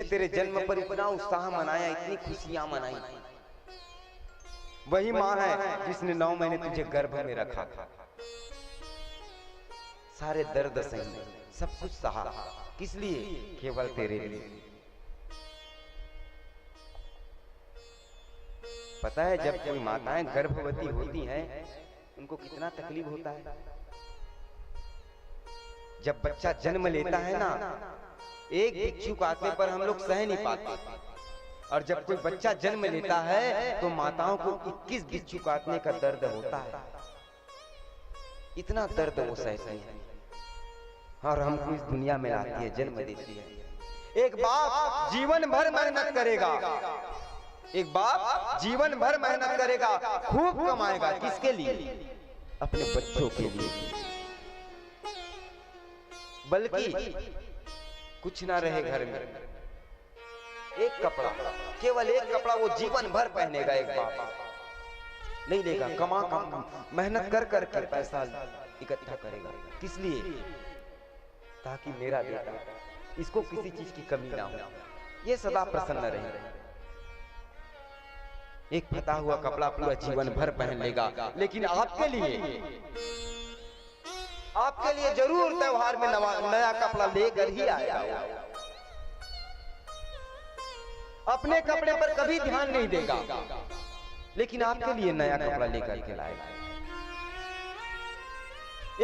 तेरे जन्म पर इतना उत्साह मनाया, इतनी खुशियां मनाई। वही माँ है जिसने 9 महीने तुझे गर्भ में रखा था, सारे दर्द सही, सब कुछ सहा, किस लिए? केवल तेरे लिए। पता है जब कोई माताएं गर्भवती होती हैं उनको कितना तकलीफ होता है। जब बच्चा जन्म लेता है ना, एक बिच्छू काटने पर हम लोग सह नहीं पाते, और जब कोई बच्चा जन्म लेता है तो माताओं को 21 बिच्छू काटने का दर्द होता है। इतना दर्द वो सहती है और हमको इस दुनिया में लाती है, जन्म देती है। एक बाप जीवन भर मेहनत करेगा, एक बाप जीवन भर मेहनत करेगा, खूब कमाएगा, किसके लिए? अपने बच्चों के लिए। बल्कि कुछ ना रहे घर में, एक कपड़ा, केवल एक कपड़ा वो जीवन भर पहनेगा। एक बाप नहीं लेगा, कमा मेहनत कर करके पैसा इकट्ठा करेगा, किस लिए? ताकि मेरा बेटा, इसको किसी चीज की कमी ना हो, ये सदा प्रसन्न रहे। एक फटा हुआ कपड़ा पूरा जीवन भर पहन लेगा, लेकिन आपके लिए जरूर त्योहार में नया कपड़ा लेकर ही आएगा। अपने कपड़े पर कभी ध्यान नहीं देगा, लेकिन आपके लिए नया कपड़ा लेकर के लाएगा।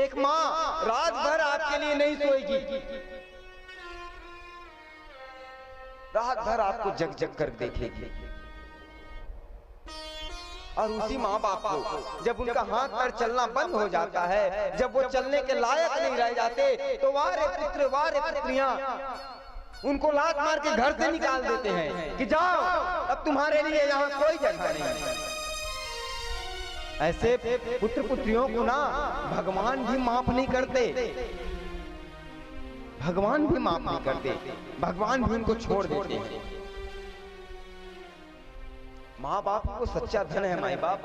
एक माँ रात भर आपके लिए नहीं सोएगी, रात भर आपको जग जग कर देखेगी। और उसी माँ बाप को जब उनका हाथ पैर चलना बंद हो जाता है, जब वो चलने के लायक नहीं रह जाते, तो वारे पुत्र वारे पुत्रियां उनको लात मार के घर से निकाल देते हैं कि जाओ, अब तुम्हारे लिए यहाँ कोई जगह नहीं। ऐसे पुत्र पुत्रियों को ना भगवान भी माफ नहीं करते, भगवान भी माफ नहीं करते, भगवान भी उनको छोड़ देते हैं। माँ बाप को सच्चा धन है, माँ बाप,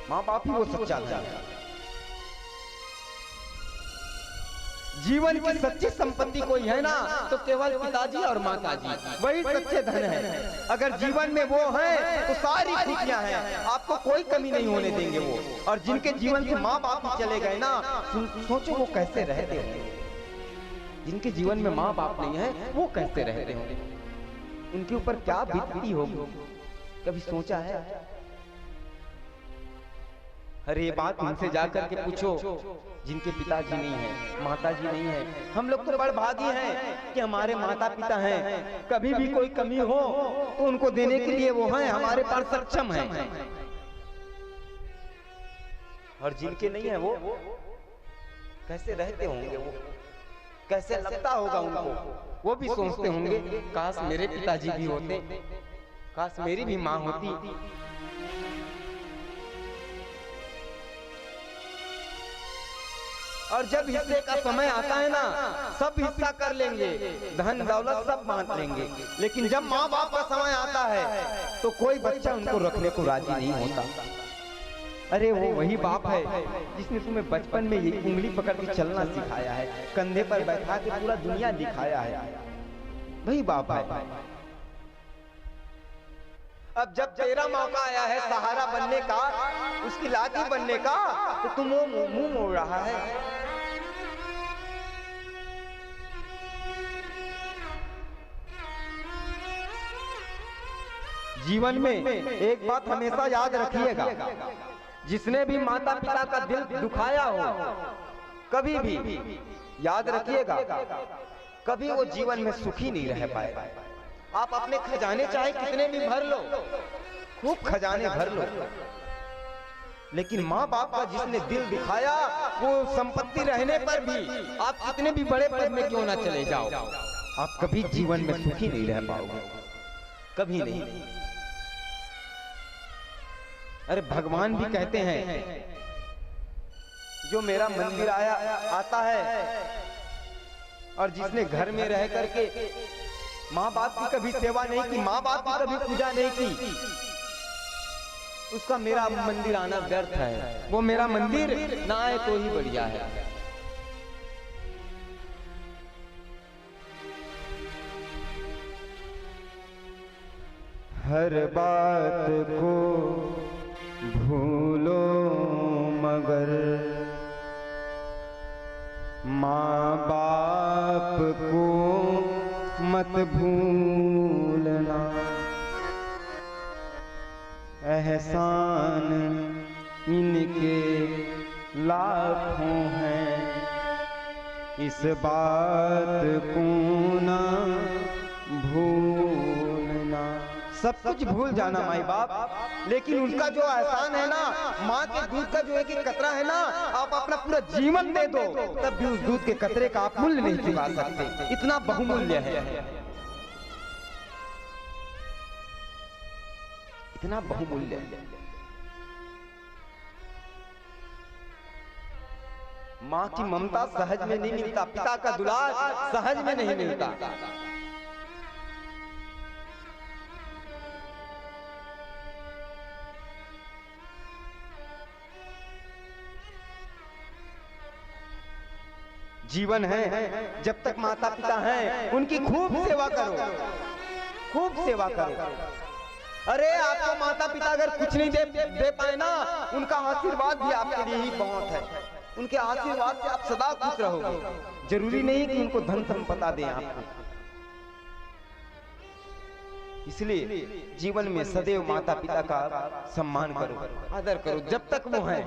माँ बाप ही वो सच्चा धन है। जीवन की सच्ची संपत्ति कोई है ना, तो केवल पिताजी और माताजी, वही सच्चे धन है। अगर जीवन में वो है तो सारी खुशियां हैं, आपको कोई कमी नहीं होने देंगे वो। और जिनके जीवन से माँ बाप ही चले गए ना, सोचो वो कैसे रहते होंगे। जिनके जीवन में माँ बाप नहीं है वो कैसे रहते होंगे, उनके ऊपर क्या बीतती होगी, कभी सोचा है? अरे ये बात उनसे जाकर के पूछो जिनके पिताजी नहीं है, माताजी नहीं है। हम लोग तो बड़ भागी हैं कि हमारे माता पिता हैं, कभी भी कोई कमी हो तो उनको देने के लिए वो हैं, हमारे पास सक्षम हैं। और जिनके नहीं है वो कैसे रहते होंगे, वो कैसे लगता होगा उनको? वो भी सोचते होंगे काश मेरे पिताजी भी होते, काश मेरी भी माँ होती। और जब हिस्से का समय आता है ना, सब हिस्सा कर लेंगे, धन दौलत सब बांट लेंगे, लेकिन जब माँ बाप का समय आता है तो कोई बच्चा उनको रखने को राजी नहीं होता। अरे वो वही बाप है जिसने तुम्हें बचपन में ये उंगली पकड़ के चलना सिखाया है, कंधे पर बैठा के पूरा दुनिया दिखाया है, वही बाप है। अब जब तेरा मौका आया है सहारा बनने का, उसकी लाठी बनने का, तो तुम वो मुंह मोड़ रहा है। जीवन में एक बात हमेशा याद रखिएगा, जिसने भी माता पिता का दिल दुखाया हो, कभी भी याद रखिएगा, कभी वो जीवन में सुखी नहीं रह पाएगा। आप अपने खजाने चाहे कितने भी भर लो, खूब खजाने भर लो, लेकिन माँ बाप का जिसने दिल दिखाया, वो संपत्ति रहने पर भी आप कितने भी बड़े पद में क्यों ना चले जाओ, आप कभी जीवन में सुखी नहीं रह पाओगे, कभी नहीं। अरे भगवान भी कहते हैं, जो मेरा मंदिर आता है और जिसने घर में रह करके माँ बाप की कभी सेवा नहीं की, माँ बाप की कभी पूजा नहीं की, उसका मेरा मंदिर आना व्यर्थ है। वो मेरा मंदिर ना आए तो ही बढ़िया है। हर बात को भूलो मगर माँ बाप को मत भूलना। एहसान इनके लाखों हैं, इस बात को ना भूलना। सब कुछ भूल जाना माई बाप, लेकिन उनका जो एहसान है ना, माँ के दूध का जो एक एक कतरा है ना, आप अपना पूरा जीवन दे दो तब भी उस दूध के कतरे का आप मूल्य नहीं चुका सकते। इतना बहुमूल्य है, इतना बहुमूल्य है। माँ की ममता सहज में नहीं मिलता, पिता का दुलार सहज में नहीं मिलता। जीवन है, जब तक माता पिता हैं उनकी खूब सेवा करो, खूब सेवा करो। अरे आपको माता पिता अगर कुछ नहीं दे पाए ना, उनका आशीर्वाद भी आपके लिए ही बहुत है। उनके आशीर्वाद से आप सदा खुश रहोगे। जरूरी नहीं कि उनको धन संपदा दें आपको। इसलिए जीवन में सदैव माता पिता का सम्मान करो, आदर करो जब तक वो हैं।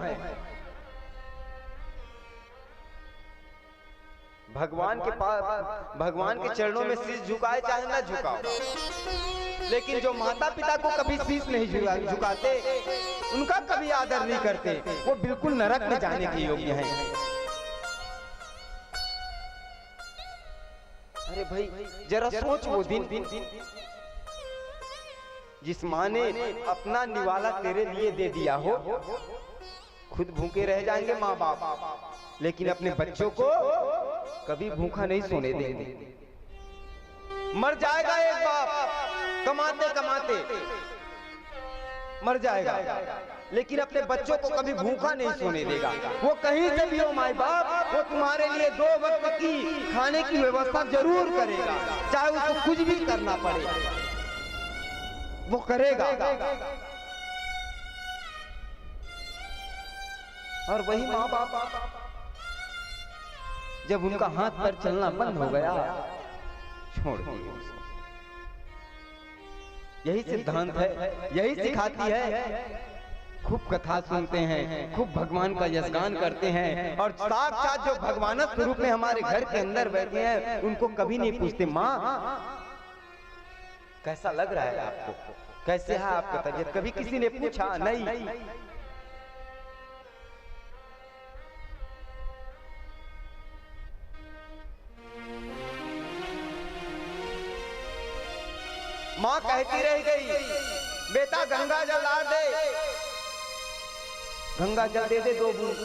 भगवान के पास, भगवान के चरणों में शीश झुकाए चाहे ना झुकाओ, लेकिन जो माता पिता को कभी शीश नहीं झुकाते, उनका कभी आदर नहीं करते, वो बिल्कुल नरक में जाने के योग्य हैं। अरे भाई जरा सोच वो दिन जिस माँ ने अपना निवाला तेरे लिए दे दिया हो। खुद भूखे रह जाएंगे माँ बाप, लेकिन अपने बच्चों को कभी भूखा नहीं सोने देंगे। मर जाएगा एक बाप कमाते कमाते, मर जाएगा, लेकिन अपने बच्चों को कभी भूखा नहीं सोने देगा। वो कहीं से भी हो माई बाप, वो तुम्हारे लिए 2 वक्त की खाने की व्यवस्था जरूर करेगा, चाहे उसको कुछ भी करना पड़े, वो करेगा। और वही माँ बाप जब उनका हाथ पर चलना बंद हो गया, छोड़ दिया। यही सिद्धांत है, यही सिखाती है। खूब कथा सुनते हैं, खूब भगवान का यशगान करते हैं, और साक्षात जो भगवान स्वरूप में हमारे घर के अंदर बैठे हैं, उनको कभी नहीं पूछते माँ कैसा लग रहा है आपको, कैसे है आपका तबीयत, कभी किसी ने पूछा नहीं। माँ कहती रह गई, बेटा गंगा जल ला दे, गंगा जल दे 2 बूंद।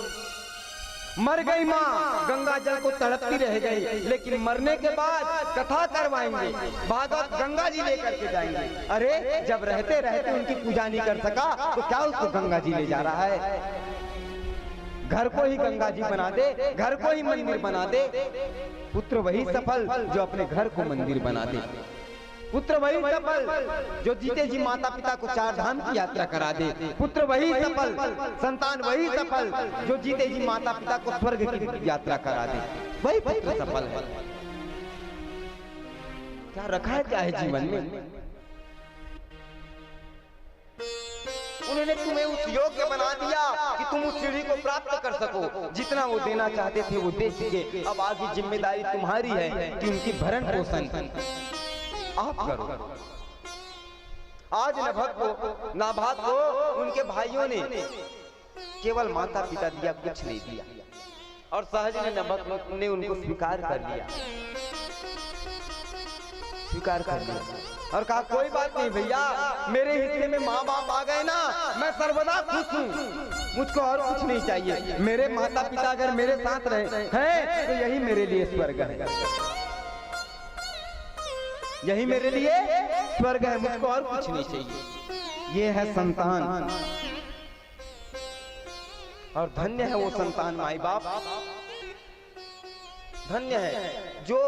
मर गई माँ, गंगा जल को तड़पती रह गई, लेकिन मरने के बाद कथा करवाएंगे, भागवत गंगा जी लेकर के जाएंगे। अरे जब रहते रहते उनकी पूजा नहीं कर सका तो क्या उसको गंगा जी ले जा रहा है? घर को ही गंगा जी बना दे, घर को ही मंदिर बना दे। पुत्र वही सफल जो अपने घर को मंदिर बना दे। पुत्र वही सफल जो जीते जी माता पिता को 4 धाम की यात्रा करा दे। पुत्र वही सफल, संतान वही सफल जो जीते जी माता पिता को स्वर्ग की यात्रा करा दे। वही पुत्र सफल है। क्या रखा है, क्या है जीवन में? उन्होंने तुम्हें उस योग्य बना दिया कि तुम उस सीढ़ी को प्राप्त कर सको। जितना वो देना चाहते थे वो दे चुके। अब आगे जिम्मेदारी तुम्हारी है कि उनकी भरण पोषण आप करो। आज नभक को, नाभाग को उनके भाइयों ने केवल माता पिता दिया, कुछ नहीं दिया, और सहज ने नभक ने उनको स्वीकार कर लिया, स्वीकार कर लिया और कहा कोई बात नहीं भैया, मेरे हिस्से में माँ बाप आ गए ना, मैं सर्वदा खुश हूँ, मुझको और कुछ नहीं चाहिए। मेरे माता पिता अगर मेरे साथ रहे हैं तो यही मेरे लिए स्वर्ग है, यही मेरे लिए स्वर्ग है, मुझको और कुछ नहीं चाहिए। ये है संतान, और धन्य है वो संतान माई बाप, धन्य है जो